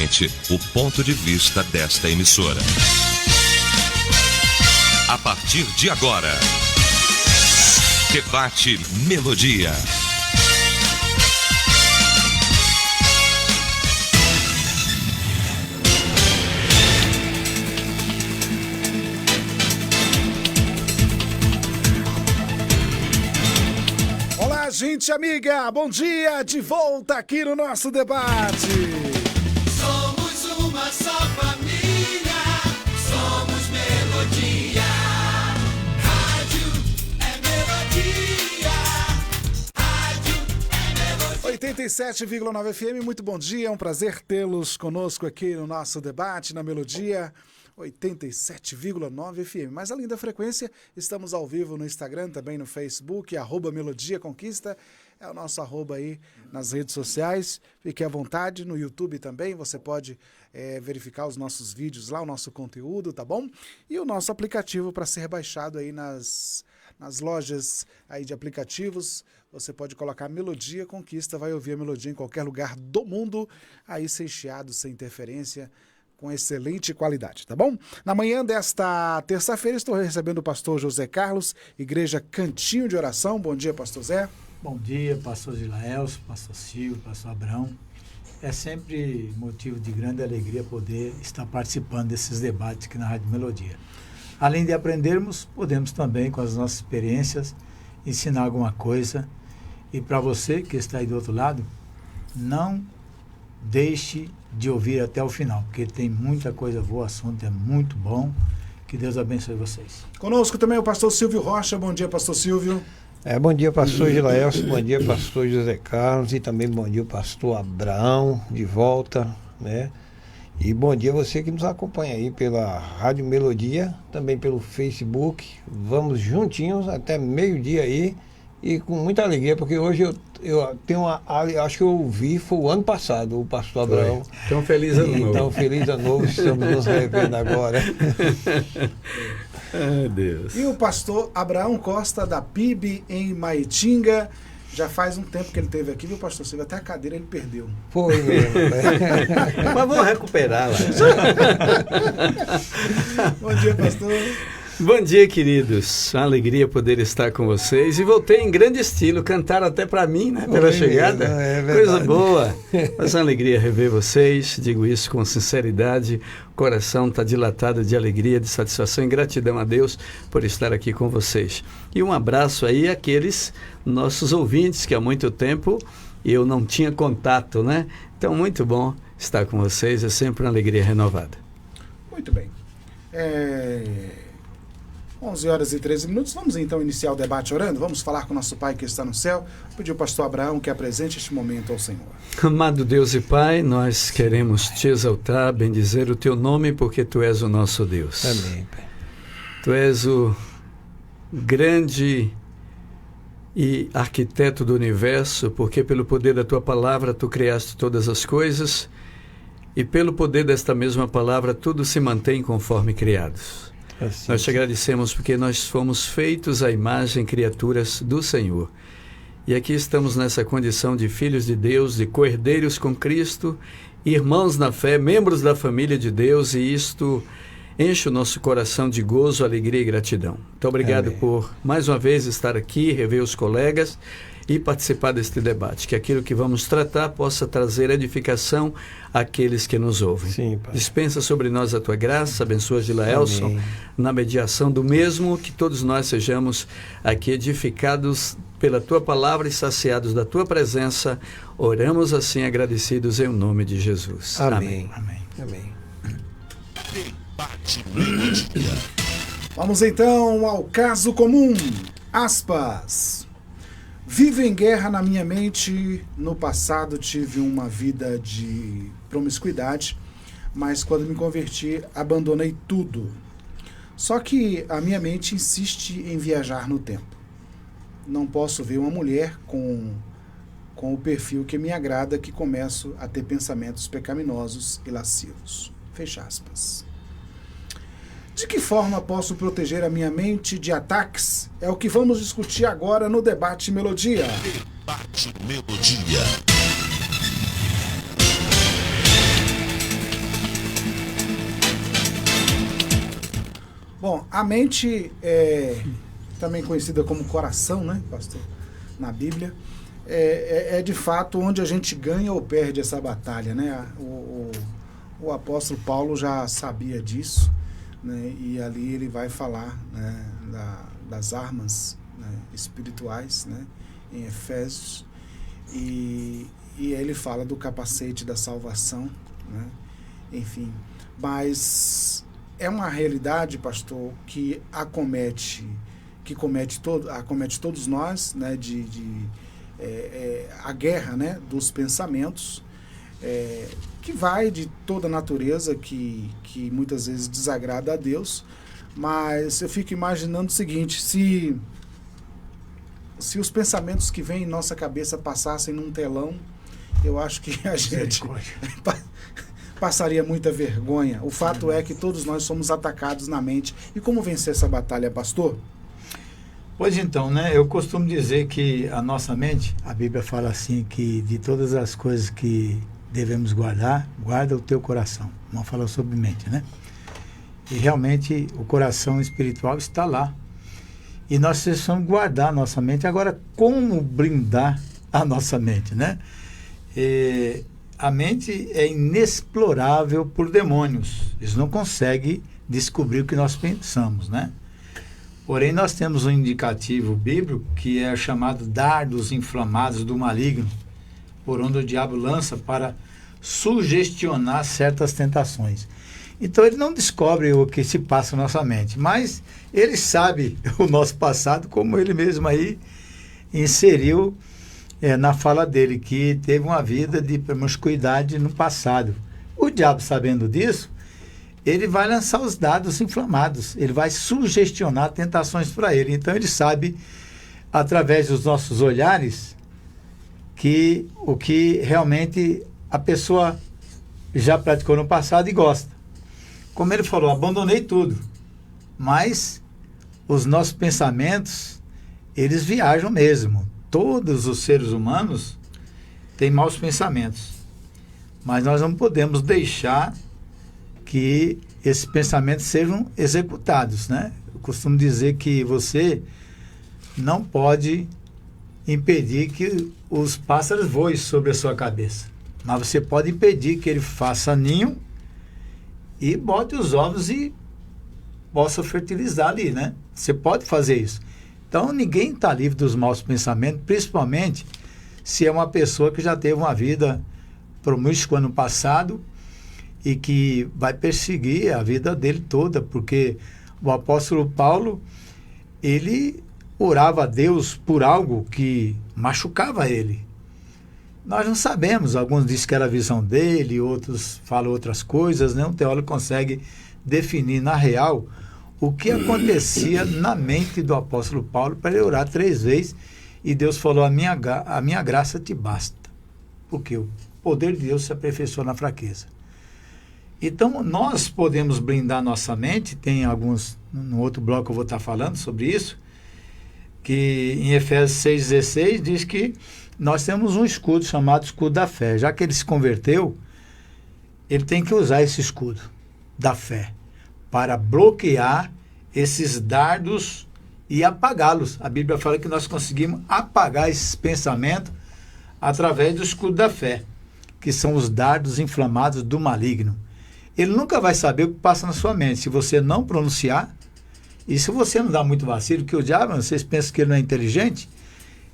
diferente o ponto de vista desta emissora. A partir de agora, Debate Melodia. Olá, gente amiga, bom dia, de volta aqui no nosso debate. Somos uma só família, somos Melodia. Rádio é Melodia, rádio é Melodia. 87,9 FM, muito bom dia, é um prazer tê-los conosco aqui no nosso debate na Melodia. 87,9 FM. Mas além da frequência, estamos ao vivo no Instagram, também no Facebook, @Melodia Conquista, é o nosso arroba aí nas redes sociais. Fique à vontade, no YouTube também, você pode verificar os nossos vídeos lá, o nosso conteúdo, tá bom? E o nosso aplicativo para ser baixado aí nas lojas aí de aplicativos. Você pode colocar Melodia Conquista, vai ouvir a Melodia em qualquer lugar do mundo, aí sem chiado, sem interferência, com excelente qualidade, tá bom? Na manhã desta terça-feira estou recebendo o pastor José Carlos, Igreja Cantinho de Oração. Bom dia, pastor Zé. Bom dia, pastor Gilaelso, pastor Silvio, pastor Abraão. É sempre motivo de grande alegria poder estar participando desses debates aqui na Rádio Melodia. Além de aprendermos, podemos também, com as nossas experiências, ensinar alguma coisa. E para você que está aí do outro lado, não deixe de ouvir até o final, porque tem muita coisa boa, o assunto é muito bom. Que Deus abençoe vocês. Conosco também o pastor Silvio Rocha. Bom dia, pastor Silvio. Bom dia, pastor Gilaelso, bom dia, pastor José Carlos, e também bom dia, pastor Abraão, de volta, né? E bom dia a você que nos acompanha aí pela Rádio Melodia, também pelo Facebook. Vamos juntinhos até meio-dia aí, e com muita alegria, porque hoje eu tenho acho que eu ouvi, foi o ano passado, o pastor Abraão. Então, feliz ano novo. Então, feliz ano novo, estamos nos revendo agora. Ai, Deus. E o pastor Abraão Costa, da PIB em Maitinga. Já faz um tempo que ele esteve aqui, viu, pastor Silvio? Até a cadeira ele perdeu. Foi mesmo. Mas vamos recuperar lá. Bom dia, pastor. Bom dia, queridos. Uma alegria poder estar com vocês. E voltei em grande estilo, cantaram até para mim, né, pela chegada. É Coisa boa. Mas uma alegria rever vocês. Digo isso com sinceridade. O coração está dilatado de alegria, de satisfação e gratidão a Deus por estar aqui com vocês. E um abraço aí àqueles nossos ouvintes que há muito tempo eu não tinha contato, né? Então, muito bom estar com vocês. É sempre uma alegria renovada. Muito bem. 11 horas e 13 minutos. Vamos então iniciar o debate orando? Vamos falar com o nosso Pai que está no céu. Pedir ao pastor Abraão que apresente este momento ao Senhor. Amado Deus e Pai, nós queremos te exaltar, bendizer o teu nome, porque tu és o nosso Deus. Amém, Pai. Tu és o grande e arquiteto do universo, porque pelo poder da tua palavra tu criaste todas as coisas, e pelo poder desta mesma palavra tudo se mantém conforme criados. Assim, Nós te agradecemos porque nós fomos feitos à imagem, criaturas do Senhor. E aqui estamos nessa condição de filhos de Deus, de co-herdeiros com Cristo, irmãos na fé, membros da família de Deus, e isto enche o nosso coração de gozo, alegria e gratidão. Muito obrigado por mais uma vez estar aqui, rever os colegas e participar deste debate. Que aquilo que vamos tratar possa trazer edificação àqueles que nos ouvem. Sim, Pai. Dispensa sobre nós a tua graça, abençoa Gilaelson Amém. na mediação do mesmo, que todos nós sejamos aqui edificados pela tua palavra e saciados da tua presença. Oramos assim agradecidos em nome de Jesus. Amém. Amém. Amém. Vamos então ao caso comum. Aspas. Vivo em guerra na minha mente. No passado tive uma vida de promiscuidade, mas quando me converti, abandonei tudo. Só que a minha mente insiste em viajar no tempo. Não posso ver uma mulher com o perfil que me agrada, que começo a ter pensamentos pecaminosos e lascivos. Fecha aspas. De que forma posso proteger a minha mente de ataques? É o que vamos discutir agora no Debate Melodia. Debate Melodia. Bom, a mente é também conhecida como coração, né, pastor? Na Bíblia. É de fato onde a gente ganha ou perde essa batalha, né? O apóstolo Paulo já sabia disso, né? E ali ele vai falar, né, das armas, né, espirituais, né, em Efésios, e ele fala do capacete da salvação, né? Enfim, mas é uma realidade, pastor, que acomete todos nós, né, a guerra, né, dos pensamentos, que vai de toda natureza, que muitas vezes desagrada a Deus, mas eu fico imaginando o seguinte: se os pensamentos que vêm em nossa cabeça passassem num telão, eu acho que a gente passaria muita vergonha. O fato é que todos nós somos atacados na mente. E como vencer essa batalha, pastor? Pois então, né? Eu costumo dizer que a nossa mente, a Bíblia fala assim, que de todas as coisas que devemos guardar, guarda o teu coração. Não fala sobre mente, né? E realmente o coração espiritual está lá. E nós precisamos guardar a nossa mente. Agora, como blindar a nossa mente, né? A mente é inexplorável por demônios. Eles não conseguem descobrir o que nós pensamos, né? Porém, nós temos um indicativo bíblico que é chamado dardos inflamados do maligno, por onde o diabo lança para sugestionar certas tentações. Então, ele não descobre o que se passa na nossa mente, mas ele sabe o nosso passado, como ele mesmo aí inseriu na fala dele, que teve uma vida de promiscuidade no passado. O diabo, sabendo disso, ele vai lançar os dados inflamados, ele vai sugestionar tentações para ele. Então ele sabe, através dos nossos olhares, que o que realmente a pessoa já praticou no passado e gosta. Como ele falou, abandonei tudo, mas os nossos pensamentos, eles viajam mesmo. Todos os seres humanos têm maus pensamentos, mas nós não podemos deixar que esses pensamentos sejam executados, né? Eu costumo dizer que você não pode impedir que os pássaros voem sobre a sua cabeça, mas você pode impedir que ele faça ninho e bote os ovos e possa fertilizar ali, né? Você pode fazer isso. Então, ninguém está livre dos maus pensamentos, principalmente se é uma pessoa que já teve uma vida promíscua no passado e que vai perseguir a vida dele toda, porque o apóstolo Paulo, ele orava a Deus por algo que machucava ele. Nós não sabemos, alguns dizem que era a visão dele, outros falam outras coisas, nenhum teólogo consegue definir na real o que acontecia na mente do apóstolo Paulo para ele orar 3 vezes e Deus falou, a minha graça te basta, porque o poder de Deus se aperfeiçoa na fraqueza. Então, nós podemos blindar nossa mente, tem alguns, no outro bloco eu vou estar falando sobre isso, que em Efésios 6,16 diz que nós temos um escudo chamado escudo da fé. Já que ele se converteu, ele tem que usar esse escudo da fé para bloquear esses dardos e apagá-los. A Bíblia fala que nós conseguimos apagar esses pensamentos através do escudo da fé, que são os dardos inflamados do maligno. Ele nunca vai saber o que passa na sua mente se você não pronunciar e se você não dá muito vacilo, que o diabo, vocês pensam que ele não é inteligente?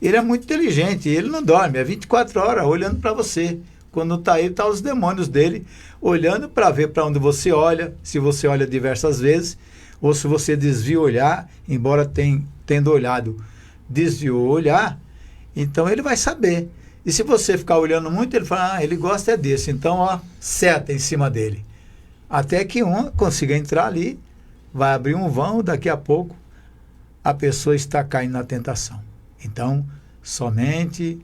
Ele é muito inteligente, ele não dorme, é 24 horas olhando para você. Quando está aí, está os demônios dele olhando para ver para onde você olha, se você olha diversas vezes, ou se você desvia o olhar, embora tendo olhado, desviou o olhar, então ele vai saber. E se você ficar olhando muito, ele fala, ele gosta desse, então ó, seta em cima dele. Até que um consiga entrar ali, vai abrir um vão, daqui a pouco a pessoa está caindo na tentação. Então, somente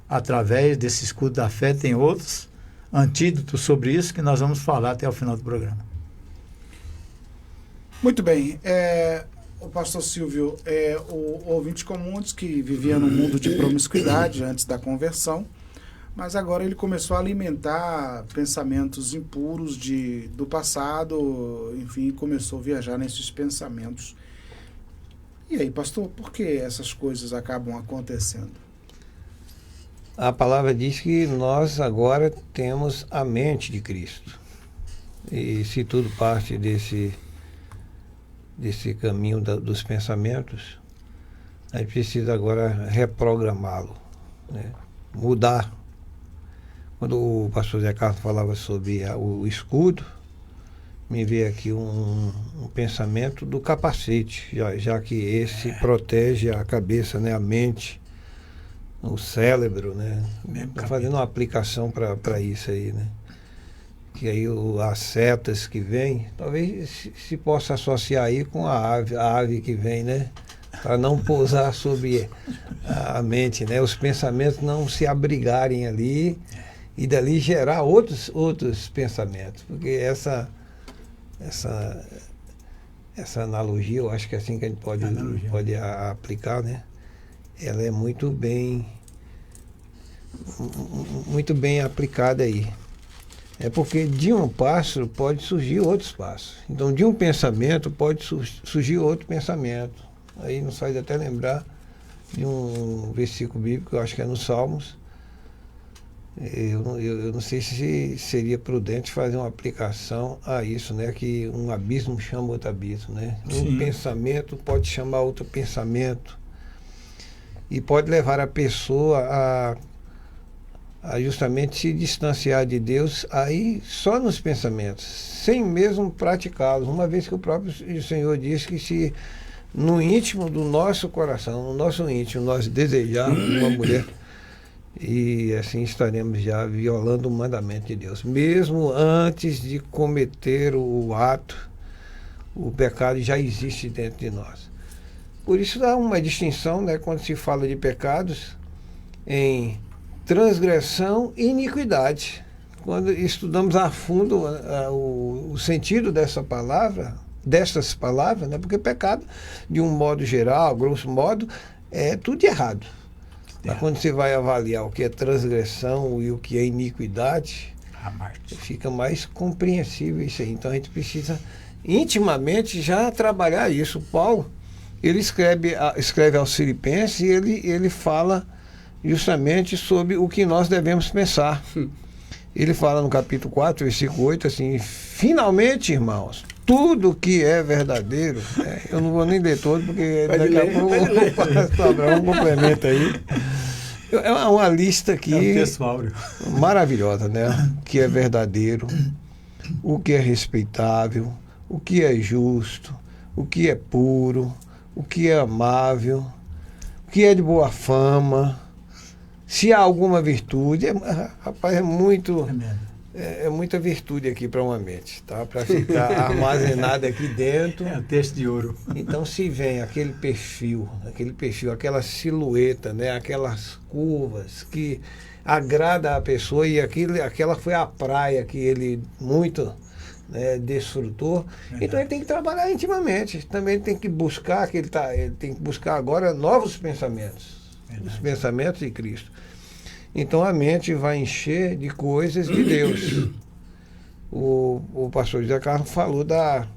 através desse escudo da fé tem outros antídotos sobre isso que nós vamos falar até o final do programa. Muito bem. O pastor Silvio, o ouvinte comum diz que vivia num mundo de promiscuidade antes da conversão, mas agora ele começou a alimentar pensamentos impuros do passado, enfim, começou a viajar nesses pensamentos. E aí, pastor, por que essas coisas acabam acontecendo? A palavra diz que nós agora temos a mente de Cristo. E se tudo parte desse caminho dos pensamentos, a gente precisa agora reprogramá-lo, né? Mudar. Quando o pastor Zé Carlos falava sobre o escudo, me veio aqui um pensamento do capacete, já que esse protege a cabeça, né, a mente, o cérebro, né? Estou fazendo uma aplicação para isso aí, né? Que aí as setas que vêm, talvez se possa associar aí com a ave que vem, né? Para não pousar sobre a mente, né? Os pensamentos não se abrigarem ali e dali gerar outros pensamentos. Porque essa analogia, eu acho que é assim que a gente pode aplicar, né? Ela é muito bem aplicada aí. É porque de um pássaro pode surgir outros pássaros. Então, de um pensamento pode surgir outro pensamento. Aí nos faz até lembrar de um versículo bíblico, eu acho que é nos Salmos. Eu não sei se seria prudente fazer uma aplicação a isso, né? Que um abismo chama outro abismo, né? Sim. Um pensamento pode chamar outro pensamento. E pode levar a pessoa a justamente se distanciar de Deus aí só nos pensamentos, sem mesmo praticá-los, uma vez que o próprio Senhor diz que se no íntimo do nosso coração, no nosso íntimo, nós desejarmos uma mulher, e assim estaremos já violando o mandamento de Deus, mesmo antes de cometer o ato, o pecado já existe dentro de nós. Por isso há uma distinção, né, quando se fala de pecados, em transgressão e iniquidade. Quando estudamos a fundo o sentido dessas palavras, né? Porque pecado, de um modo geral, grosso modo, é tudo errado. Mas quando você vai avaliar o que é transgressão e o que é iniquidade, fica mais compreensível isso aí. Então a gente precisa intimamente já trabalhar isso. Paulo, ele escreve aos Filipenses e ele fala justamente sobre o que nós devemos pensar. Ele fala no capítulo 4, versículo 8, assim: finalmente, irmãos, tudo que é verdadeiro, eu não vou nem ler todo, porque daqui a pouco o pastor Abraão complementa aí. É uma lista aqui maravilhosa, né? O que é verdadeiro, o que é respeitável, o que é justo, o que é puro, o que é amável, o que é de boa fama, se há alguma virtude. Rapaz, é muita virtude aqui para uma mente, tá? Para ficar armazenada aqui dentro. É o texto de ouro. Então, se vem aquele perfil, aquela silhueta, né? Aquelas curvas que agrada a pessoa, e aquela foi a praia que ele muito, né, desfrutou. Então ele tem que trabalhar intimamente. Também ele tem que buscar ele tem que buscar agora novos pensamentos. Os pensamentos de Cristo. Então a mente vai encher de coisas de Deus. O pastor José Carlos falou da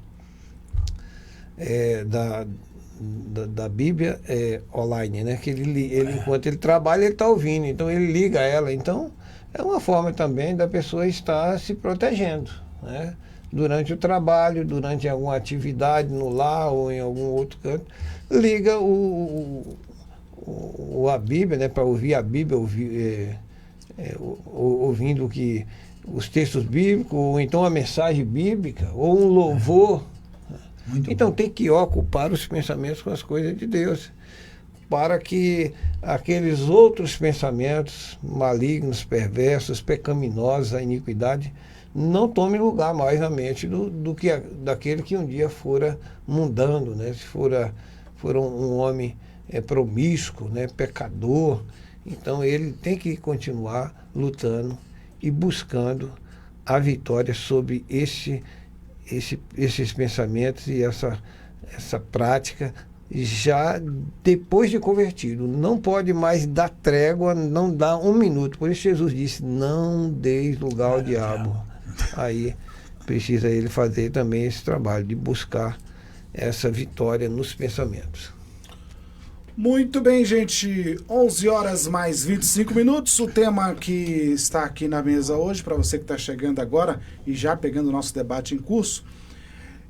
Bíblia online, né? Que ele enquanto ele trabalha, ele está ouvindo, então ele liga ela. Então é uma forma também da pessoa estar se protegendo, né? Durante o trabalho, durante alguma atividade no lar ou em algum outro canto, liga a Bíblia, né, para ouvir a Bíblia, ouvindo os textos bíblicos, ou então a mensagem bíblica, ou um louvor. Então tem que ocupar os pensamentos com as coisas de Deus, para que aqueles outros pensamentos malignos, perversos, pecaminosos, a iniquidade, não tome lugar mais na mente daquele que um dia fora mundano, né? Se fora um homem promíscuo, né? Pecador. Então ele tem que continuar lutando e buscando a vitória sobre esses pensamentos e essa prática já depois de convertido. Não pode mais dar trégua, não dá um minuto. Por isso Jesus disse, não deis lugar ao diabo. Aí precisa ele fazer também esse trabalho de buscar essa vitória nos pensamentos. Muito bem, gente. 11 horas mais 25 minutos. O tema que está aqui na mesa hoje, para você que está chegando agora e já pegando o nosso debate em curso,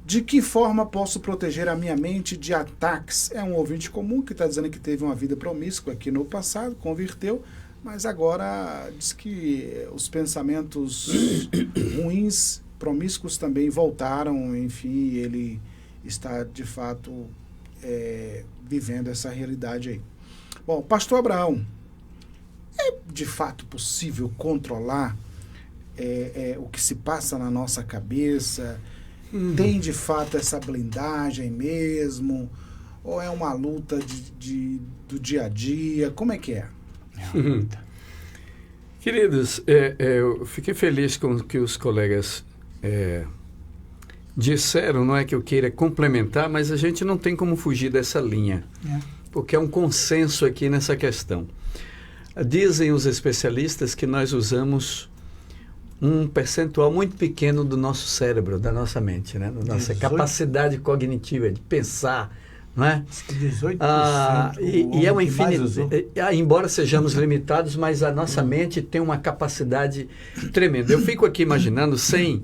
de que forma posso proteger a minha mente de ataques? É um ouvinte comum que está dizendo que teve uma vida promíscua aqui no passado, converteu, mas agora diz que os pensamentos ruins, promíscuos também voltaram, enfim, ele está de fato vivendo essa realidade aí. Bom, pastor Abraão, é de fato possível controlar o que se passa na nossa cabeça? Tem de fato essa blindagem mesmo? Ou é uma luta do dia a dia? Como é que é? Queridos, eu fiquei feliz com o que os colegas disseram, não é que eu queira complementar, mas a gente não tem como fugir dessa linha, porque é um consenso aqui nessa questão. Dizem os especialistas que nós usamos um percentual muito pequeno do nosso cérebro, da nossa mente, né? Da nossa capacidade cognitiva de pensar, não é? 18%. E é uma infinidade. Embora sejamos limitados, mas a nossa mente tem uma capacidade tremenda. Eu fico aqui imaginando, sem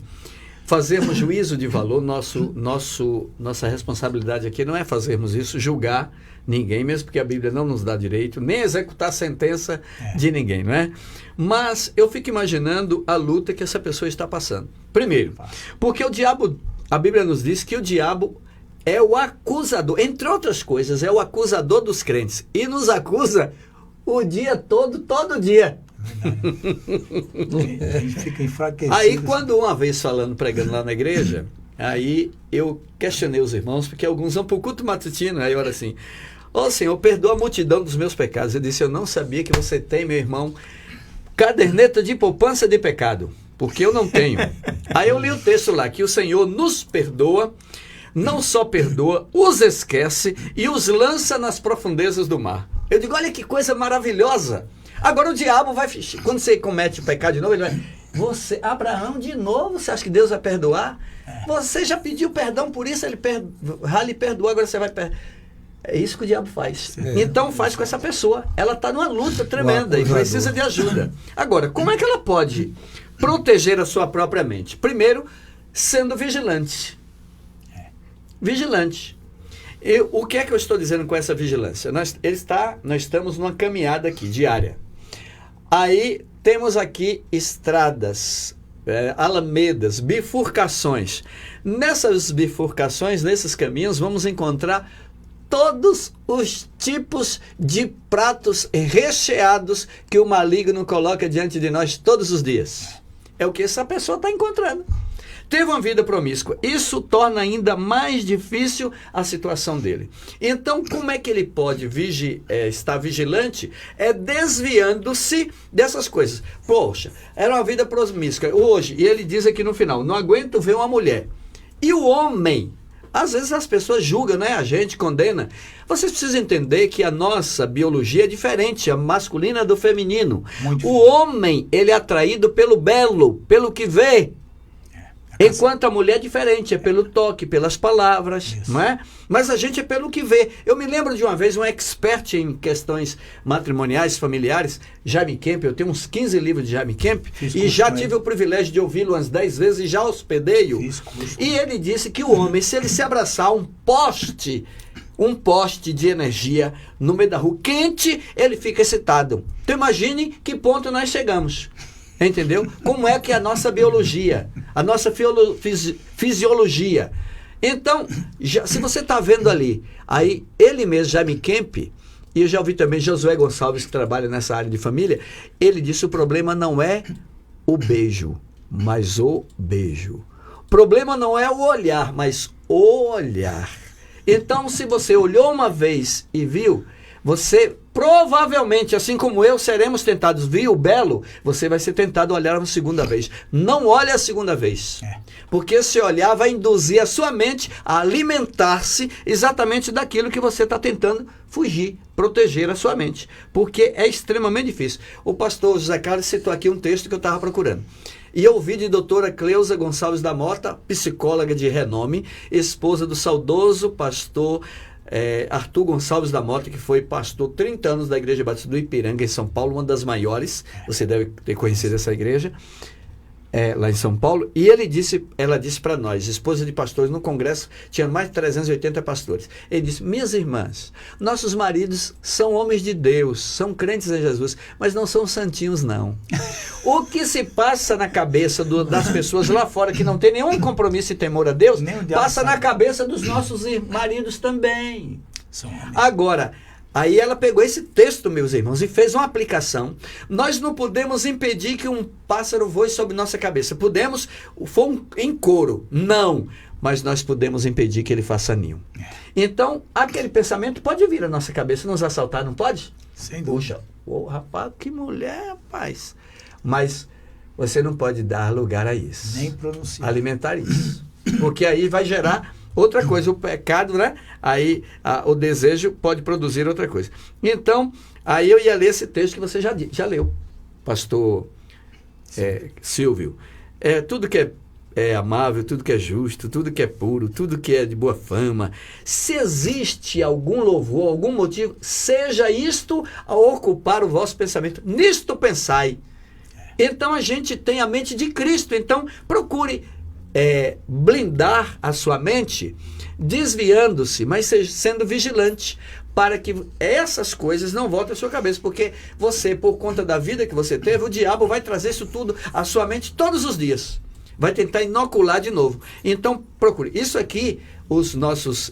fazermos juízo de valor, nossa responsabilidade aqui não é fazermos isso, julgar ninguém, mesmo porque a Bíblia não nos dá direito, nem executar a sentença de ninguém, não é? Mas eu fico imaginando a luta que essa pessoa está passando. Primeiro, porque o diabo, a Bíblia nos diz que o diabo é o acusador, entre outras coisas, é o acusador dos crentes. E nos acusa o dia todo dia. A gente fica enfraquecido. Aí, quando uma vez pregando lá na igreja, aí eu questionei os irmãos, porque alguns vão para o culto matutino, aí eu era assim, Senhor, perdoa a multidão dos meus pecados. Eu disse, eu não sabia que você tem, meu irmão, caderneta de poupança de pecado, porque eu não tenho. Aí eu li o texto lá, que o Senhor nos perdoa, não só perdoa, os esquece e os lança nas profundezas do mar. Eu digo, olha que coisa maravilhosa. Agora o diabo vai, quando você comete o pecado de novo, ele vai, Abraão, de novo, você acha que Deus vai perdoar? Você já pediu perdão por isso, ele já lhe perdoou, agora você vai perdoar. É isso que o diabo faz. Então faz com essa pessoa. Ela está numa luta tremenda e precisa de ajuda. Agora, como é que ela pode proteger a sua própria mente? Primeiro, sendo vigilante. Vigilante. O que é que eu estou dizendo com essa vigilância? Nós estamos numa caminhada aqui, diária. Aí temos aqui estradas, alamedas, bifurcações. Nessas bifurcações, nesses caminhos, vamos encontrar todos os tipos de pratos recheados que o maligno coloca diante de nós todos os dias. É o que essa pessoa está encontrando. Teve uma vida promíscua. Isso torna ainda mais difícil a situação dele. Então, como é que ele pode estar vigilante? É desviando-se dessas coisas. Poxa, era uma vida promíscua. Hoje, e ele diz aqui no final, não aguento ver uma mulher. E o homem, às vezes as pessoas julgam, né? A gente condena. Vocês precisam entender que a nossa biologia é diferente, a masculina do feminino. O homem, ele é atraído pelo belo, pelo que vê. Enquanto a mulher é diferente, é pelo toque, pelas palavras, não é? Mas a gente é pelo que vê. Eu me lembro de uma vez um expert em questões matrimoniais, familiares, Jaime Kemp. Eu tenho uns 15 livros de Jaime Kemp e já tive o privilégio de ouvi-lo umas 10 vezes e já hospedei-o. E ele disse que o homem, se ele se abraçar a um poste de energia no meio da rua quente, ele fica excitado. Então imagine que ponto nós chegamos. Entendeu? Como é que é a nossa biologia, a nossa fisiologia. Então, se você está vendo ali, aí ele mesmo, Jaime Kemp, e eu já ouvi também Josué Gonçalves, que trabalha nessa área de família, ele disse o problema não é o beijo, mas o beijo. O problema não é o olhar, mas o olhar. Então, se você olhou uma vez e viu, você provavelmente, assim como eu, seremos tentados. Viu o belo? Você vai ser tentado a olhar uma segunda vez. Não olhe a segunda vez. Porque se olhar vai induzir a sua mente a alimentar-se exatamente daquilo que você está tentando fugir, proteger a sua mente. Porque é extremamente difícil. O pastor José Carlos citou aqui um texto que eu estava procurando. E eu ouvi de doutora Cleusa Gonçalves da Mota, psicóloga de renome, esposa do saudoso pastor Arthur Gonçalves da Mota, que foi pastor 30 anos da Igreja Batista do Ipiranga, em São Paulo, uma das maiores. Você deve ter conhecido essa igreja. Lá em São Paulo, e ela disse para nós, esposa de pastores, no congresso tinha mais de 380 pastores. Ele disse: minhas irmãs, nossos maridos são homens de Deus, são crentes em Jesus, mas não são santinhos, não. O que se passa na cabeça das pessoas lá fora que não tem nenhum compromisso e temor a Deus, passa na cabeça dos nossos maridos também. Agora, aí ela pegou esse texto, meus irmãos, e fez uma aplicação. Nós não podemos impedir que um pássaro voe sobre nossa cabeça. Podemos, em coro, não. Mas nós podemos impedir que ele faça ninho. Então, aquele pensamento pode vir à nossa cabeça, nos assaltar, não pode? Sem dúvida. Puxa, rapaz, que mulher, rapaz. Mas você não pode dar lugar a isso. Nem pronunciar. Alimentar isso. Porque aí vai gerar outra coisa, o pecado, né? Aí o desejo pode produzir outra coisa. Então, aí eu ia ler esse texto que você já leu, pastor Silvio. Tudo que é amável, tudo que é justo, tudo que é puro, tudo que é de boa fama. Se existe algum louvor, algum motivo, seja isto a ocupar o vosso pensamento. Nisto pensai. Então a gente tem a mente de Cristo. Então procure blindar a sua mente, desviando-se, mas sendo vigilante, para que essas coisas não voltem à sua cabeça, porque você, por conta da vida que você teve, o diabo vai trazer isso tudo à sua mente todos os dias, vai tentar inocular de novo. Então procure. Isso aqui, os nossos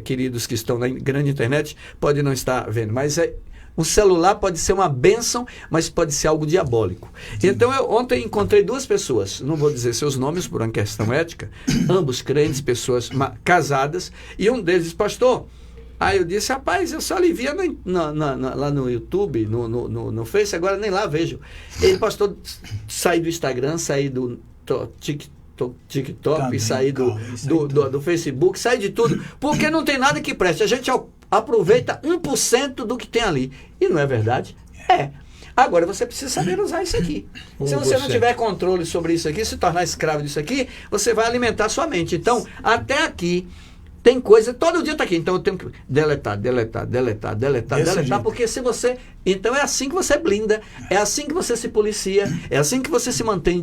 queridos que estão na grande internet podem não estar vendo, mas um celular pode ser uma bênção, mas pode ser algo diabólico. Então, eu ontem encontrei duas pessoas, não vou dizer seus nomes por uma questão ética, ambos crentes, pessoas casadas, e um deles disse: pastor, aí eu disse: rapaz, eu só lhe via lá no YouTube, no Face, agora nem lá vejo. Ele: pastor, saí do Instagram, saí do TikTok, também, saí do Facebook, saí de tudo, porque não tem nada que preste. A gente aproveita 1% do que tem ali. E não é verdade? Agora você precisa saber usar isso aqui. Se você não tiver controle sobre isso aqui, se tornar escravo disso aqui, você vai alimentar a sua mente. Então, até aqui, tem coisa, todo dia está aqui. Então eu tenho que deletar, porque se você... Então é assim que você blinda, é assim que você se policia, é assim que você se mantém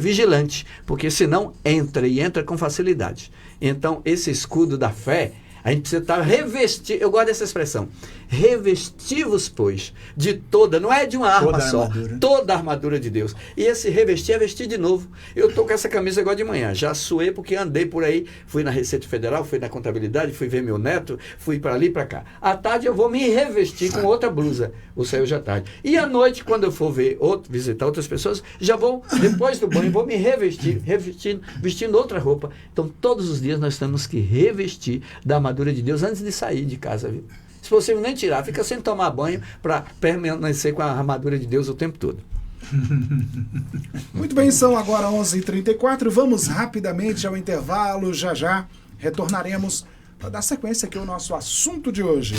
vigilante, porque senão entra com facilidade. Então esse escudo da fé, a gente precisa estar revestido, eu gosto dessa expressão, revesti-vos, pois, de toda, não é de uma arma só, toda a armadura de Deus. E esse revestir é vestir de novo. Eu estou com essa camisa agora de manhã, já suei porque andei por aí, fui na Receita Federal, fui na Contabilidade, fui ver meu neto, fui para ali e para cá. À tarde eu vou me revestir com outra blusa, o céu já tarde. E à noite, quando eu for visitar outras pessoas, já vou, depois do banho, vou me vestindo outra roupa. Então, todos os dias nós temos que revestir da armadura de Deus antes de sair de casa, viu? Se possível, nem tirar, fica sem tomar banho para permanecer com a armadura de Deus o tempo todo. Muito bem, são agora 11h34, vamos rapidamente ao intervalo, já retornaremos para dar sequência aqui ao nosso assunto de hoje.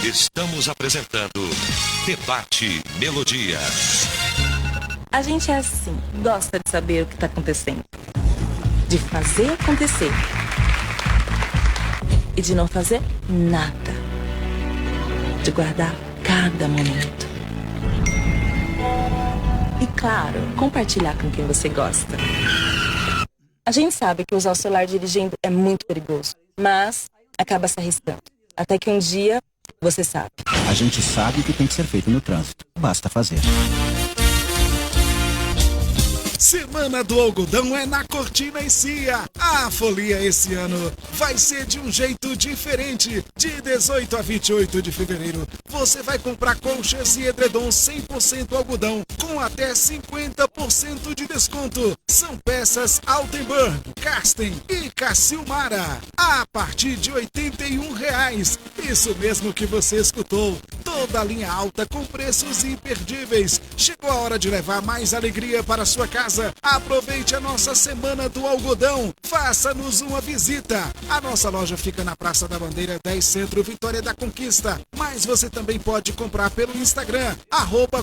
Estamos apresentando Debate Melodia. A gente é assim, gosta de saber o que está acontecendo, de fazer acontecer e de não fazer nada, de guardar cada momento. E claro, compartilhar com quem você gosta. A gente sabe que usar o celular dirigindo é muito perigoso, mas acaba se arriscando. Até que um dia você sabe. A gente sabe o que tem que ser feito no trânsito. Basta fazer. Semana do Algodão é na Cortina e Cia. A folia esse ano vai ser de um jeito diferente. De 18 a 28 de fevereiro, você vai comprar colchas e edredons 100% algodão, com até 50% de desconto. São peças Altenburg, Karsten e Cacilmara, a partir de R$ 81,00. Isso mesmo que você escutou. Toda a linha alta com preços imperdíveis. Chegou a hora de levar mais alegria para sua casa. Aproveite a nossa Semana do Algodão. Faça-nos uma visita. A nossa loja fica na Praça da Bandeira 10 Centro, Vitória da Conquista. Mas você também pode comprar pelo Instagram,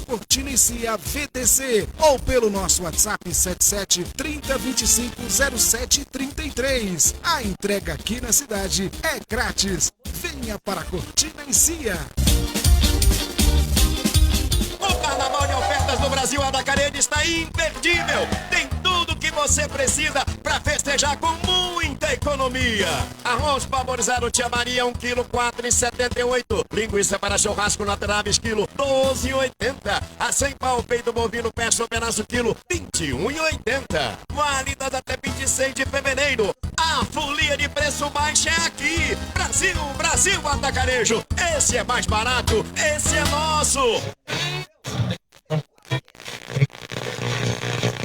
@Cortina e Cia VTC, ou pelo nosso WhatsApp 77 30 25 07 33. A entrega aqui na cidade é grátis. Venha para a Cortina e Cia. O Carnaval de Ofertas no Brasil Atacarejo está imperdível. Tem tudo que você precisa para festejar com muita economia. Arroz parboilizado Tia Maria, 1 kg, 4,78. Linguiça para churrasco na Traves, quilo, 12,80. A 100 pau, peito bovino, peça ou pedaço, quilo, 21,80. Válidas até 26 de fevereiro. A folia de preço baixo é aqui. Brasil, Brasil Atacarejo. Esse é mais barato, esse é nosso.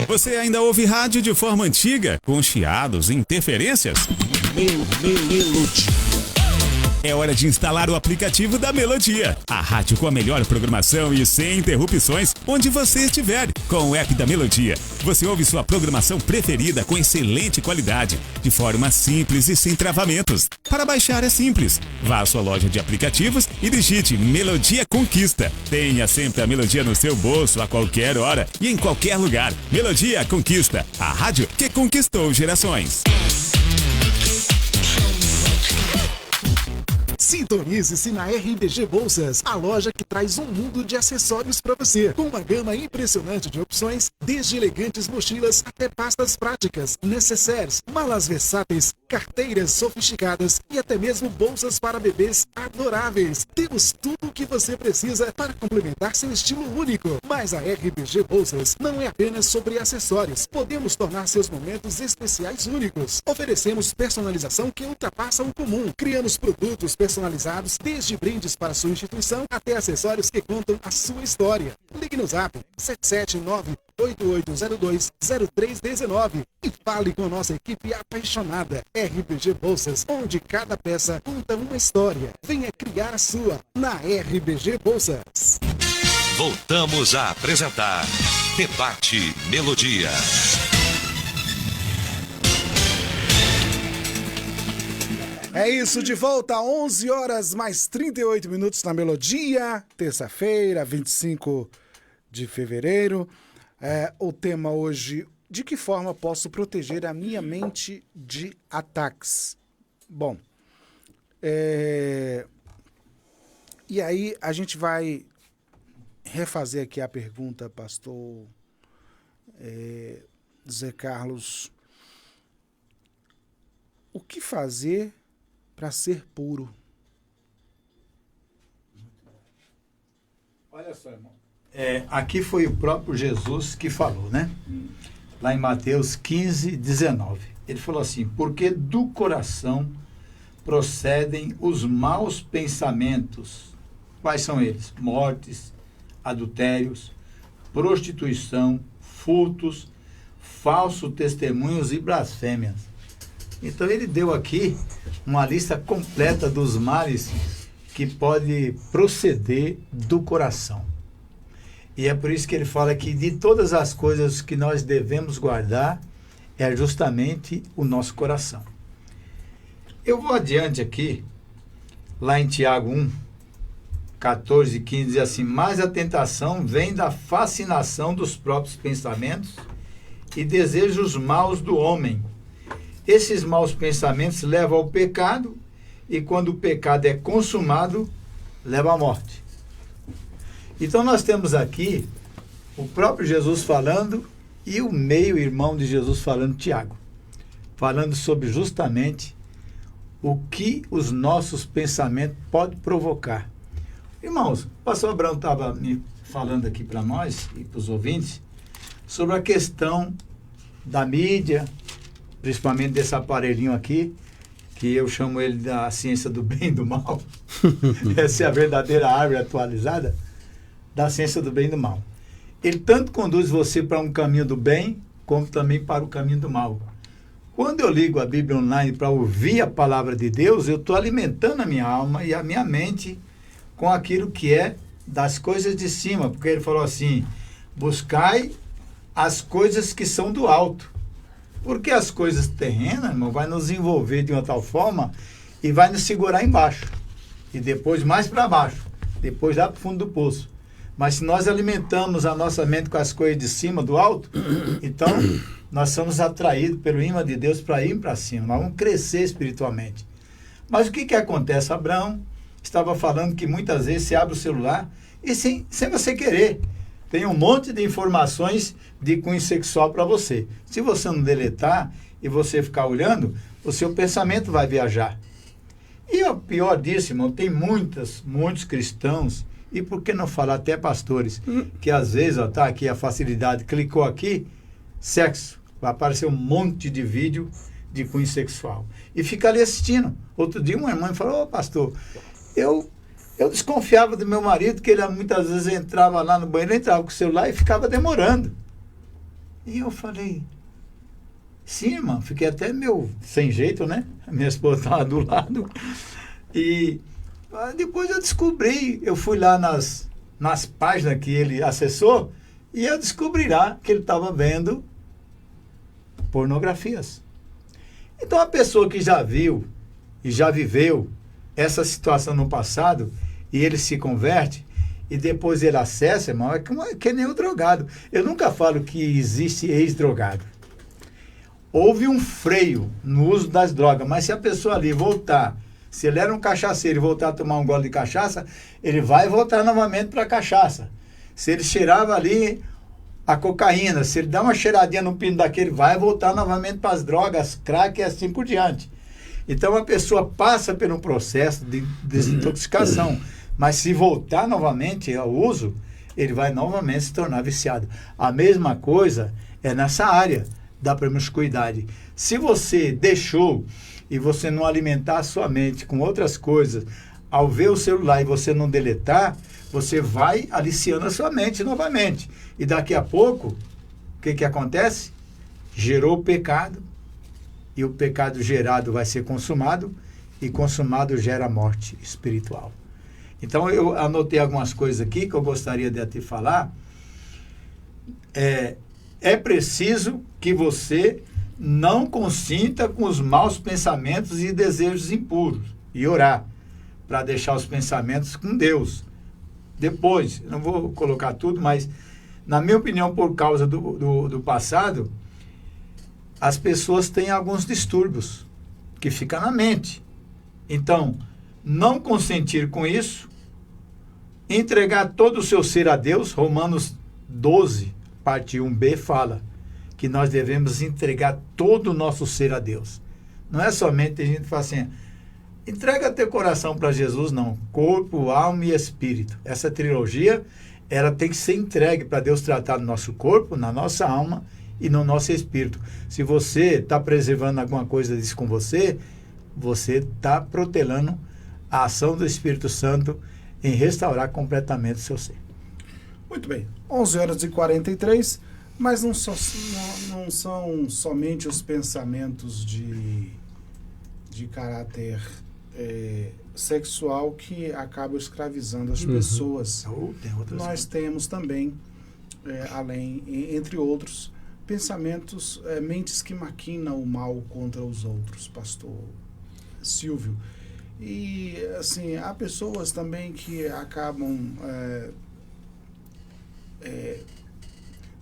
Você ainda ouve rádio de forma antiga, com chiados e interferências? É hora de instalar o aplicativo da Melodia. A rádio com a melhor programação e sem interrupções, onde você estiver. Com o app da Melodia, você ouve sua programação preferida com excelente qualidade, de forma simples e sem travamentos. Para baixar é simples. Vá à sua loja de aplicativos e digite Melodia Conquista. Tenha sempre a Melodia no seu bolso, a qualquer hora e em qualquer lugar. Melodia Conquista, a rádio que conquistou gerações. Sintonize-se na RBG Bolsas, a loja que traz um mundo de acessórios para você, com uma gama impressionante de opções, desde elegantes mochilas até pastas práticas, necessaires, malas versáteis, carteiras sofisticadas e até mesmo bolsas para bebês adoráveis. Temos tudo o que você precisa para complementar seu estilo único. Mas a RBG Bolsas não é apenas sobre acessórios. Podemos tornar seus momentos especiais únicos. Oferecemos personalização que ultrapassa o comum. Criamos produtos personalizados, desde brindes para sua instituição até acessórios que contam a sua história. Ligue no Zap 779-8802-0319 e fale com nossa equipe apaixonada. RBG Bolsas, onde cada peça conta uma história. Venha criar a sua na RBG Bolsas. Voltamos a apresentar Debate Melodia. É isso, de volta, 11 horas mais 38 minutos na Melodia, terça-feira, 25 de fevereiro. O tema hoje, de que forma posso proteger a minha mente de ataques? Bom, e aí a gente vai refazer aqui a pergunta, pastor Zé Carlos. O que fazer para ser puro? Olha só, irmão. Aqui foi o próprio Jesus que falou, né? Lá em Mateus 15, 19. Ele falou assim: porque do coração procedem os maus pensamentos. Quais são eles? Mortes, adultérios, prostituição, furtos, falsos testemunhos e blasfêmias. Então ele deu aqui uma lista completa dos males que pode proceder do coração. E é por isso que ele fala que de todas as coisas que nós devemos guardar, é justamente o nosso coração. Eu vou adiante aqui, lá em Tiago 1, 14 e 15, diz assim: mas a tentação vem da fascinação dos próprios pensamentos e desejos maus do homem. Esses maus pensamentos levam ao pecado, e quando o pecado é consumado, leva à morte. Então nós temos aqui o próprio Jesus falando e o meio-irmão de Jesus falando, Tiago, falando sobre justamente o que os nossos pensamentos podem provocar. Irmãos, o pastor Abraão estava me falando aqui para nós e para os ouvintes sobre a questão da mídia, principalmente desse aparelhinho aqui, que eu chamo ele da ciência do bem e do mal. Essa é a verdadeira árvore atualizada da ciência do bem e do mal. Ele tanto conduz você para um caminho do bem, como também para o caminho do mal. Quando eu ligo a Bíblia online para ouvir a palavra de Deus, eu estou alimentando a minha alma e a minha mente com aquilo que é das coisas de cima, porque ele falou assim, buscai as coisas que são do alto. Porque as coisas terrenas, irmão, vai nos envolver de uma tal forma e vai nos segurar embaixo. E depois mais para baixo. Depois lá para o fundo do poço. Mas se nós alimentamos a nossa mente com as coisas de cima, do alto, então nós somos atraídos pelo imã de Deus para ir para cima. Nós vamos crescer espiritualmente. Mas o que acontece? Abraão estava falando que muitas vezes você abre o celular e sem você querer. Tem um monte de informações de cunho sexual para você. Se você não deletar e você ficar olhando, o seu pensamento vai viajar. E o pior disso, irmão, tem muitos cristãos, e por que não falar até pastores, que às vezes, ó, tá aqui a facilidade, clicou aqui, sexo, vai aparecer um monte de vídeo de cunho sexual. E fica ali assistindo. Outro dia uma irmã falou, ô pastor, eu desconfiava do meu marido, que ele muitas vezes entrava lá no banheiro, entrava com o celular e ficava demorando. E eu falei, sim, irmão, fiquei até meio sem jeito, né? A minha esposa estava do lado. E depois eu descobri, eu fui lá nas páginas que ele acessou, e eu descobri lá que ele estava vendo pornografias. Então a pessoa que já viu e já viveu essa situação no passado, e ele se converte, e depois ele acessa, irmão, é que nem o drogado. Eu nunca falo que existe ex-drogado. Houve um freio no uso das drogas, mas se a pessoa ali voltar, se ele era um cachaceiro e voltar a tomar um gole de cachaça, ele vai voltar novamente para a cachaça. Se ele cheirava ali a cocaína, se ele dá uma cheiradinha no pino daquele, vai voltar novamente para as drogas, crack e assim por diante. Então a pessoa passa por um processo de desintoxicação, mas se voltar novamente ao uso, ele vai novamente se tornar viciado. A mesma coisa é nessa área da promiscuidade. Se você deixou e você não alimentar a sua mente com outras coisas, ao ver o celular e você não deletar, você vai aliciando a sua mente novamente. E daqui a pouco, o que acontece? Gerou o pecado, e o pecado gerado vai ser consumado, e consumado gera morte espiritual. Então eu anotei algumas coisas aqui que eu gostaria de te falar. É preciso que você não consinta com os maus pensamentos e desejos impuros, e orar para deixar os pensamentos com Deus. Depois, não vou colocar tudo, mas na minha opinião, por causa do passado, as pessoas têm alguns distúrbios que ficam na mente. Então, não consentir com isso, entregar todo o seu ser a Deus. Romanos 12, parte 1b, fala que nós devemos entregar todo o nosso ser a Deus. Não é somente a gente fala assim, entrega teu coração para Jesus, não. Corpo, alma e espírito. Essa trilogia, ela tem que ser entregue para Deus tratar no nosso corpo, na nossa alma e no nosso espírito. Se você está preservando alguma coisa disso com você, você está protelando a ação do Espírito Santo em restaurar completamente o seu ser. Muito bem. 11h43, mas não são somente os pensamentos de caráter sexual que acabam escravizando as pessoas. Nós temos também, além, entre outros, pensamentos, mentes que maquinam o mal contra os outros, pastor Silvio. E, assim, há pessoas também que acabam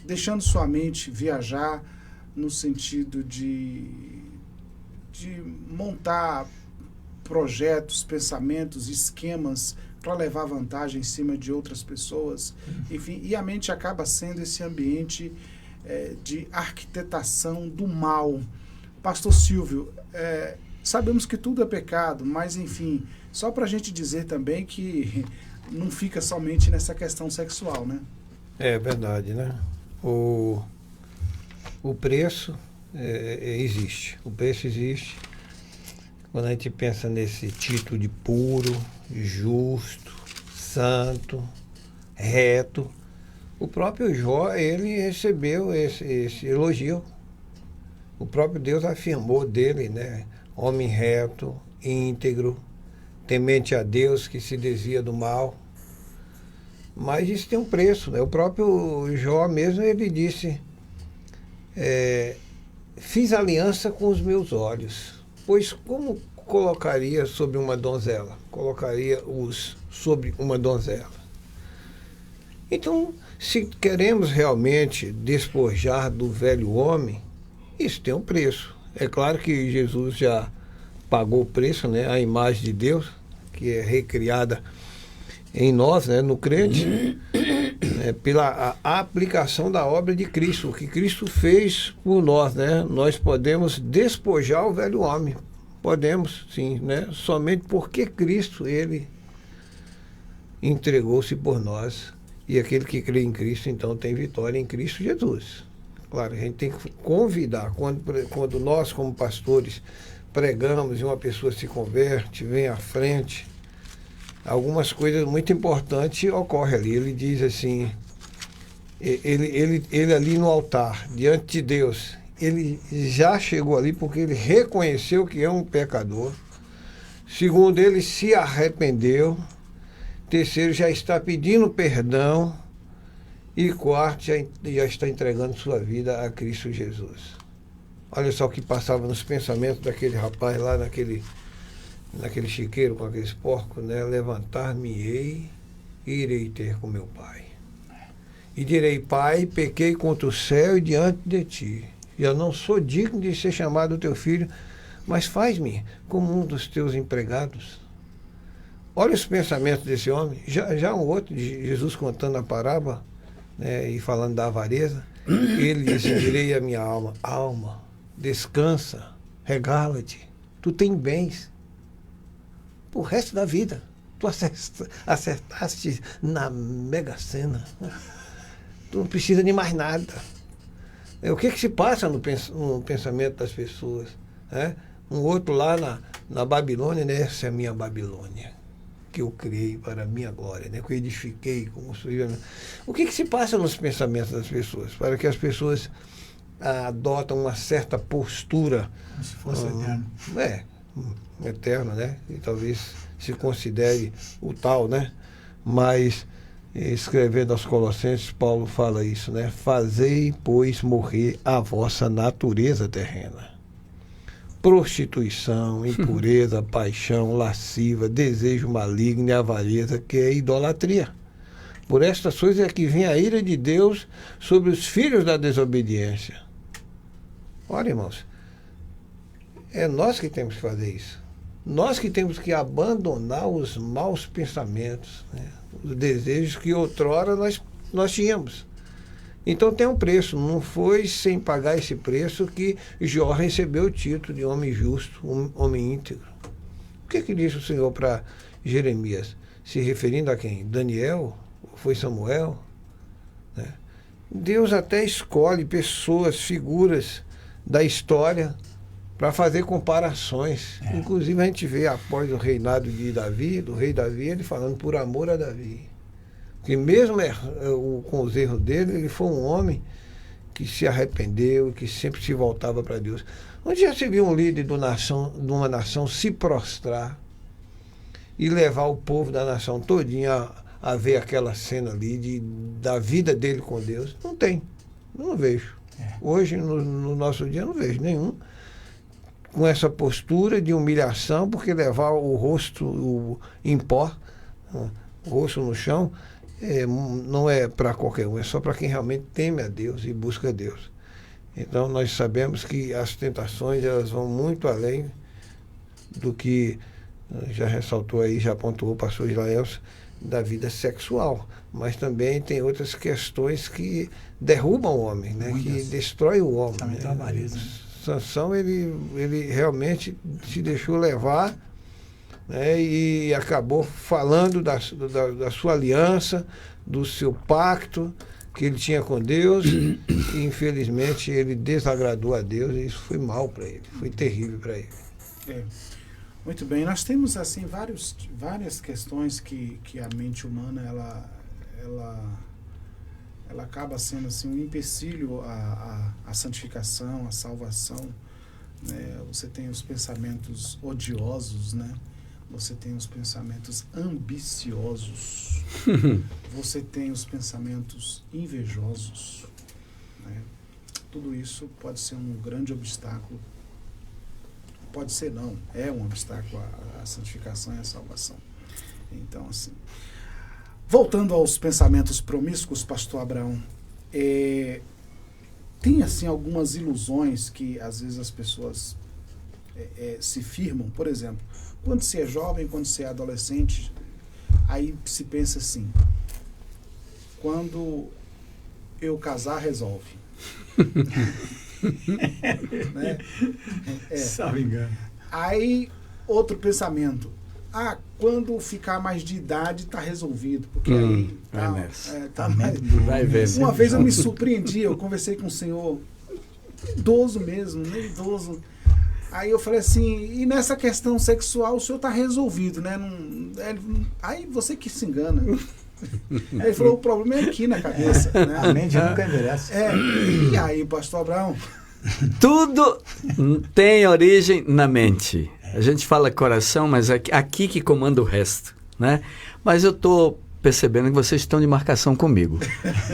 deixando sua mente viajar no sentido de montar projetos, pensamentos, esquemas para levar vantagem em cima de outras pessoas. Enfim, e a mente acaba sendo esse ambiente de arquitetação do mal. Pastor Silvio, sabemos que tudo é pecado, mas enfim, só para a gente dizer também que não fica somente nessa questão sexual, né? É verdade, né? O preço existe. O preço existe. Quando a gente pensa nesse título de puro, justo, santo, reto, o próprio Jó, ele recebeu esse elogio. O próprio Deus afirmou dele, né? Homem reto, íntegro, temente a Deus, que se desvia do mal. Mas isso tem um preço, né? O próprio Jó mesmo, ele disse, fiz aliança com os meus olhos, pois como colocaria sobre uma donzela? Colocaria-os sobre uma donzela. Então, se queremos realmente despojar do velho homem, isso tem um preço. É claro que Jesus já pagou o preço, né? A imagem de Deus, que é recriada em nós, né? No crente, pela a aplicação da obra de Cristo, o que Cristo fez por nós, né? Nós podemos despojar o velho homem. Podemos, sim, né? Somente porque Cristo, ele entregou-se por nós. E aquele que crê em Cristo, então, tem vitória em Cristo Jesus. Claro, a gente tem que convidar. Quando nós, como pastores, pregamos e uma pessoa se converte, vem à frente, algumas coisas muito importantes ocorrem ali. Ele diz assim, ele ali no altar, diante de Deus, ele já chegou ali porque ele reconheceu que é um pecador. Segundo, ele se arrependeu. Terceiro, já está pedindo perdão. E quarto, já está entregando sua vida a Cristo Jesus. Olha só o que passava nos pensamentos daquele rapaz lá naquele chiqueiro com aqueles porcos, né? Levantar-me-ei e irei ter com meu pai. E direi, Pai, pequei contra o céu e diante de ti. Eu não sou digno de ser chamado teu filho, mas faz-me como um dos teus empregados. Olha os pensamentos desse homem. Já um outro, de Jesus contando a parábola, né, e falando da avareza, ele disse, direi à minha alma, alma, descansa, regala-te, tu tens bens pro resto da vida. Tu acertaste na Mega Sena. Tu não precisa de mais nada. O que se passa no pensamento das pessoas? Né? Um outro lá na Babilônia, né? Essa é a minha Babilônia, que eu criei para a minha glória, né? Que eu edifiquei, construí. O que se passa nos pensamentos das pessoas? Para que as pessoas adotam uma certa postura. Como se fosse eterno. Eterno, né? E talvez se considere o tal, né? Mas, escrevendo aos Colossenses, Paulo fala isso, né? Fazei, pois, morrer a vossa natureza terrena. Prostituição, impureza, paixão, lasciva, desejo maligno e avareza, que é idolatria. Por estas coisas é que vem a ira de Deus sobre os filhos da desobediência. Olha, irmãos, é nós que temos que fazer isso. Nós que temos que abandonar os maus pensamentos, né? Os desejos que outrora nós tínhamos. Então tem um preço. Não foi sem pagar esse preço que Jó recebeu o título de homem justo, homem íntegro. O que disse o Senhor para Jeremias? Se referindo a quem? Daniel? Foi Samuel? Né? Deus até escolhe pessoas, figuras da história para fazer comparações. Inclusive a gente vê após o reinado de Davi, do rei Davi, ele falando por amor a Davi. Que mesmo com os erros dele, ele foi um homem que se arrependeu, que sempre se voltava para Deus. Onde já se viu um líder de uma nação se prostrar e levar o povo da nação todinha a ver aquela cena ali da vida dele com Deus? Não tem, não vejo. Hoje, no nosso dia, não vejo nenhum com essa postura de humilhação, porque levar o rosto em pó, o rosto no chão, não é para qualquer um, é só para quem realmente teme a Deus e busca a Deus. Então nós sabemos que as tentações, elas vão muito além do que já ressaltou aí, já apontou o pastor Israel, da vida sexual, mas também tem outras questões que derrubam o homem, né? Que destrói o homem. Também tem uma avareza, né? Sansão, ele realmente se deixou levar, né, e acabou falando da sua aliança, do seu pacto, que ele tinha com Deus e infelizmente ele desagradou a Deus e isso foi mal para ele, foi terrível para ele. Muito bem, nós temos assim várias questões que a mente humana ela acaba sendo assim um empecilho à santificação, à salvação, né? Você tem os pensamentos odiosos, né? Você tem os pensamentos ambiciosos, você tem os pensamentos invejosos, né? Tudo isso pode ser um grande obstáculo. Pode ser não, é um obstáculo à santificação e à salvação. Então, assim, voltando aos pensamentos promíscuos, pastor Abraão, tem assim algumas ilusões que às vezes as pessoas se firmam. Por exemplo, quando você é jovem, quando você é adolescente, aí se pensa assim, quando eu casar, resolve. Né? Salve engano. Aí, outro pensamento. Quando ficar mais de idade, tá resolvido. Porque aí tá mais... Vai ver. Uma vez eu me surpreendi, eu conversei com um senhor idoso mesmo, né? Idoso. Aí eu falei assim, e nessa questão sexual o senhor tá resolvido, né? Aí você que se engana. Aí ele falou, o problema é aqui na cabeça. Né? A mente nunca envelhece. E aí, pastor Abraão? Tudo tem origem na mente. A gente fala coração, mas é aqui que comanda o resto, né? Mas eu estou percebendo que vocês estão de marcação comigo,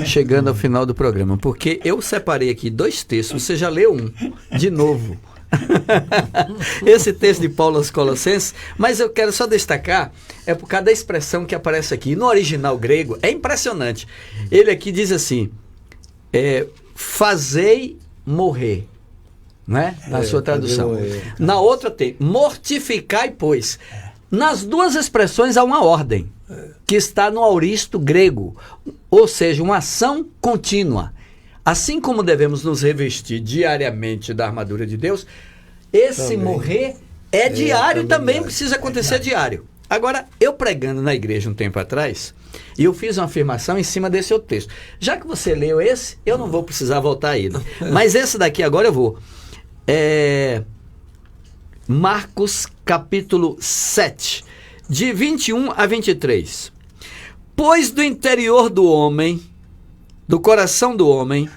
chegando ao final do programa, porque eu separei aqui 2 textos, você já leu um, de novo. Esse texto de Paulo aos Colossenses, mas eu quero só destacar, por causa da expressão que aparece aqui, no original grego, é impressionante. Ele aqui diz assim, fazei morrer, né? Na sua tradução. Na outra tem, mortificai, pois. Nas duas expressões há uma ordem, que está no auristo grego, ou seja, uma ação contínua. Assim como devemos nos revestir diariamente da armadura de Deus, esse também. Morrer é diário também, precisa acontecer diário. Agora, eu pregando na igreja um tempo atrás, e eu fiz uma afirmação em cima desse outro texto. Já que você leu esse, eu não vou precisar voltar a ele. Mas esse daqui agora eu vou. Marcos capítulo 7, de 21 a 23. Pois do interior do homem, do coração do homem,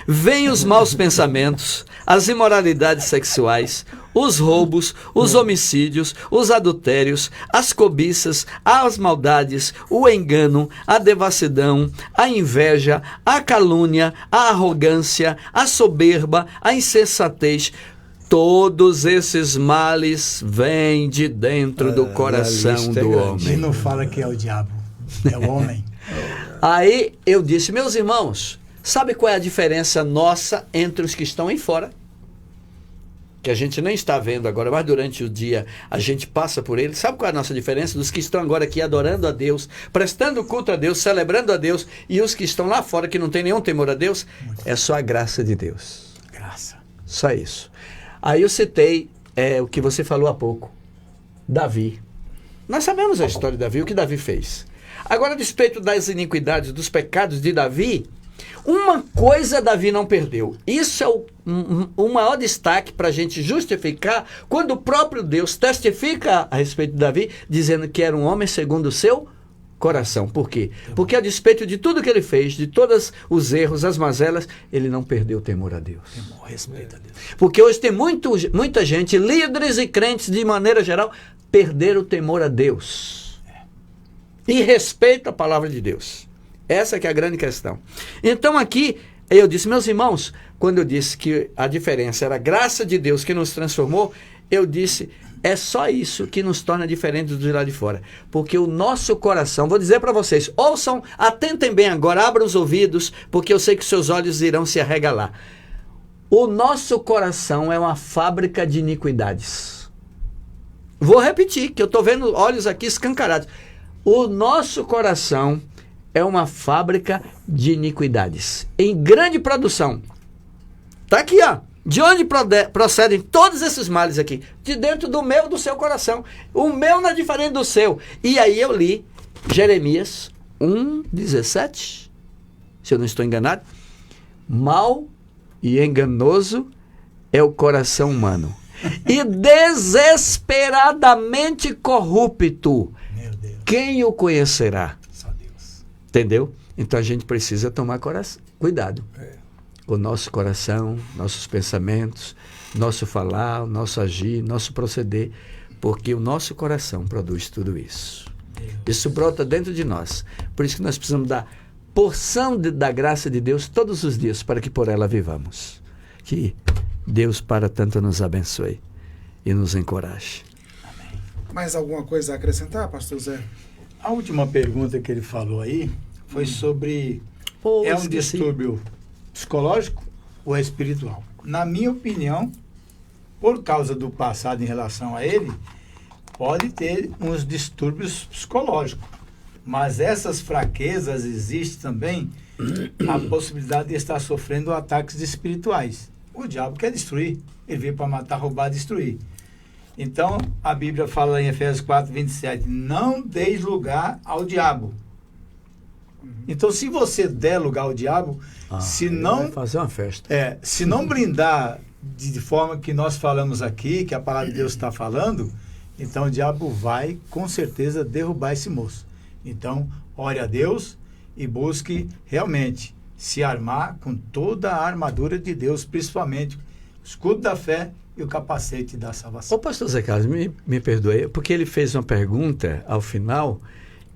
vêm os maus pensamentos, as imoralidades sexuais, os roubos, os homicídios, os adultérios, as cobiças, as maldades, o engano, a devassidão, a inveja, a calúnia, a arrogância, a soberba, a insensatez. Todos esses males vêm de dentro do coração do homem. E não fala que é o diabo, é o homem. Aí eu disse, meus irmãos, sabe qual é a diferença nossa entre os que estão aí fora? Que a gente nem está vendo agora, mas durante o dia a gente passa por ele. Sabe qual é a nossa diferença dos que estão agora aqui adorando a Deus, prestando culto a Deus, celebrando a Deus, e os que estão lá fora que não tem nenhum temor a Deus? É só a graça de Deus. Graça. Só isso. Aí eu citei o que você falou há pouco. Davi. Nós sabemos a história de Davi, o que Davi fez. Agora, a despeito das iniquidades, dos pecados de Davi, uma coisa Davi não perdeu. Isso é o maior destaque para a gente justificar quando o próprio Deus testifica a respeito de Davi, dizendo que era um homem segundo o seu coração. Por quê? Porque a despeito de tudo que ele fez, de todos os erros, as mazelas, ele não perdeu o temor a Deus. Temor, respeito a Deus. Porque hoje tem muita gente, líderes e crentes de maneira geral, perderam o temor a Deus. E respeito à palavra de Deus. Essa que é a grande questão. Então aqui, eu disse, meus irmãos, quando eu disse que a diferença era a graça de Deus que nos transformou, eu disse, é só isso que nos torna diferentes do lado de fora. Porque o nosso coração, vou dizer para vocês, ouçam, atentem bem agora, abram os ouvidos, porque eu sei que seus olhos irão se arregalar. O nosso coração é uma fábrica de iniquidades. Vou repetir, que eu estou vendo olhos aqui escancarados. O nosso coração é uma fábrica de iniquidades, em grande produção. Está aqui, ó. De onde procedem todos esses males aqui? De dentro do meu, do seu coração. O meu não é diferente do seu. E aí eu li Jeremias 1:17. se eu não estou enganado. Mau e enganoso é o coração humano. E desesperadamente corrupto. Meu Deus. Quem o conhecerá? Só Deus. Entendeu? Então a gente precisa tomar cuidado com o nosso coração, nossos pensamentos, nosso falar, o nosso agir, nosso proceder, porque o nosso coração produz tudo isso. Isso brota dentro de nós. Por isso que nós precisamos da porção da graça de Deus todos os dias, para que por ela vivamos. Que Deus para tanto nos abençoe e nos encoraje. Mais alguma coisa a acrescentar, pastor Zé? A última pergunta que ele falou aí foi sobre é um distúrbio psicológico ou é espiritual? Na minha opinião, por causa do passado em relação a ele, pode ter uns distúrbios psicológicos. Mas essas fraquezas existem também a possibilidade de estar sofrendo ataques espirituais. O diabo quer destruir. Ele veio para matar, roubar, destruir. Então, a Bíblia fala em Efésios 4, 27, não deis lugar ao diabo. Então, se você der lugar ao diabo, se não vai fazer uma festa. Se não brindar de forma que nós falamos aqui, que a palavra de Deus está falando, então o diabo vai, com certeza, derrubar esse moço. Então, ore a Deus e busque realmente se armar com toda a armadura de Deus, principalmente o escudo da fé e o capacete da salvação. Ô pastor Zé Carlos, me perdoe, porque ele fez uma pergunta ao final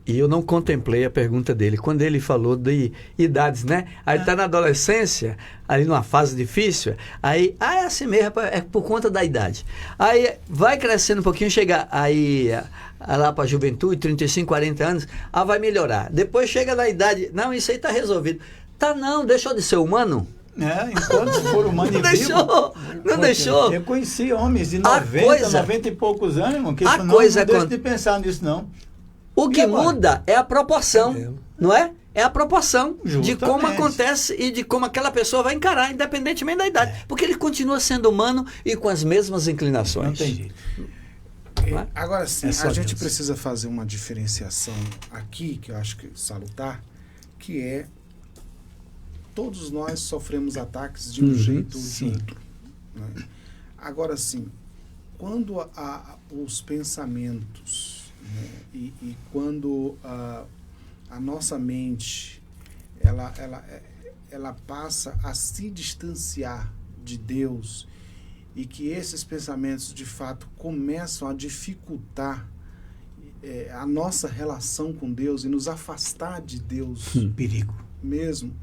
e eu não contemplei a pergunta dele. Quando ele falou de idades, né? Aí ele está na adolescência, ali numa fase difícil, aí, é assim mesmo, é por conta da idade. Aí vai crescendo um pouquinho, chega aí lá para a juventude, 35, 40 anos, vai melhorar. Depois chega na idade, não, isso aí está resolvido. Tá não, deixou de ser humano? Enquanto for humano não deixou, não deixou. Eu conheci homens de 90 e poucos anos, irmão, que não deixa de pensar nisso, não. O que muda é a proporção, não é? É a proporção de como acontece e de como aquela pessoa vai encarar, independentemente da idade. Porque ele continua sendo humano e com as mesmas inclinações. Não tem jeito. Agora sim, a gente precisa fazer uma diferenciação aqui, que eu acho que salutar, que é todos nós sofremos ataques de um jeito ou de outro. Né? Agora sim, quando os pensamentos, né, e quando a nossa mente ela passa a se distanciar de Deus e que esses pensamentos de fato começam a dificultar a nossa relação com Deus e nos afastar de Deus, perigo mesmo,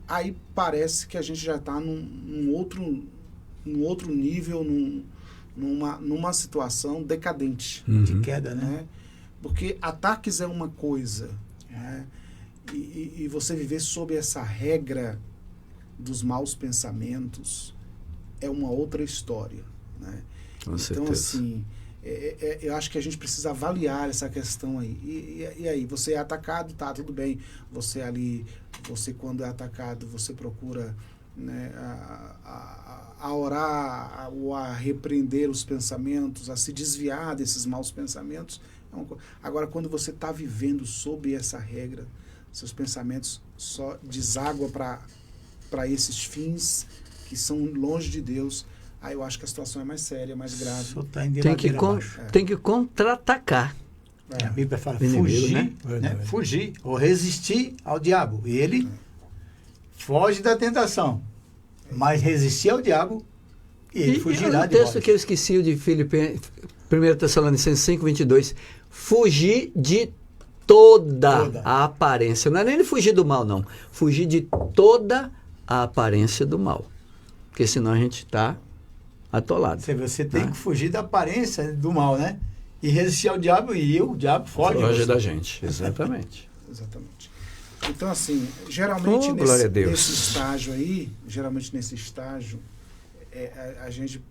aí parece que a gente já está num outro nível, numa situação decadente. De queda, né? Porque ataques é uma coisa, né? E você viver sob essa regra dos maus pensamentos é uma outra história, né? Com certeza. Então, assim, eu acho que a gente precisa avaliar essa questão aí. E aí, você é atacado, tá, tudo bem. Você quando é atacado, você procura, né, a orar ou a repreender os pensamentos, a se desviar desses maus pensamentos. Agora, quando você está vivendo sob essa regra, seus pensamentos só deságua para esses fins que são longe de Deus, aí eu acho que a situação é mais séria, mais grave. Tem que contra-atacar. A Bíblia fala fugir, né? Fugir ou resistir ao diabo. E ele foge da tentação, mas resistir ao diabo e ele fugirá de vós. O texto que eu esqueci, o de Filipenses, 1 Tessalonicenses 5, 22, fugir de toda a aparência. Não é nem de fugir do mal, não. Fugir de toda a aparência do mal. Porque senão a gente está atolado. Você tem que fugir da aparência do mal, né? E resistir ao diabo, e o diabo foge da gente. Exatamente. Exatamente. Então, assim, geralmente nesse estágio aí, a gente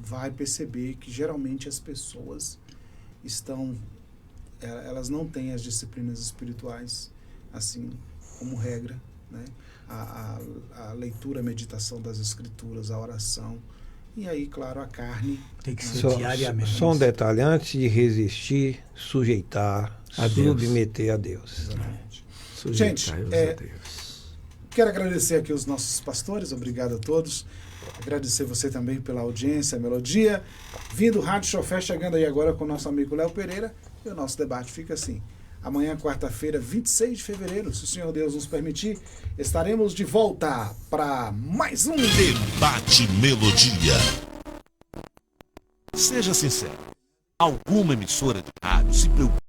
vai perceber que geralmente as pessoas elas não têm as disciplinas espirituais, assim, como regra, né? A leitura, a meditação das escrituras, a oração, e aí, claro, a carne. Tem que ser diariamente. Só um detalhe, antes de resistir, sujeitar, submeter a Deus. Exatamente. Gente, a Deus. Quero agradecer aqui os nossos pastores, obrigado a todos. Agradecer você também pela audiência, Melodia. Vindo Rádio Chofé, chegando aí agora com o nosso amigo Léo Pereira. E o nosso debate fica assim. Amanhã, quarta-feira, 26 de fevereiro, se o Senhor Deus nos permitir, estaremos de volta para mais um Debate Melodia. Seja sincero, alguma emissora de rádio se preocupa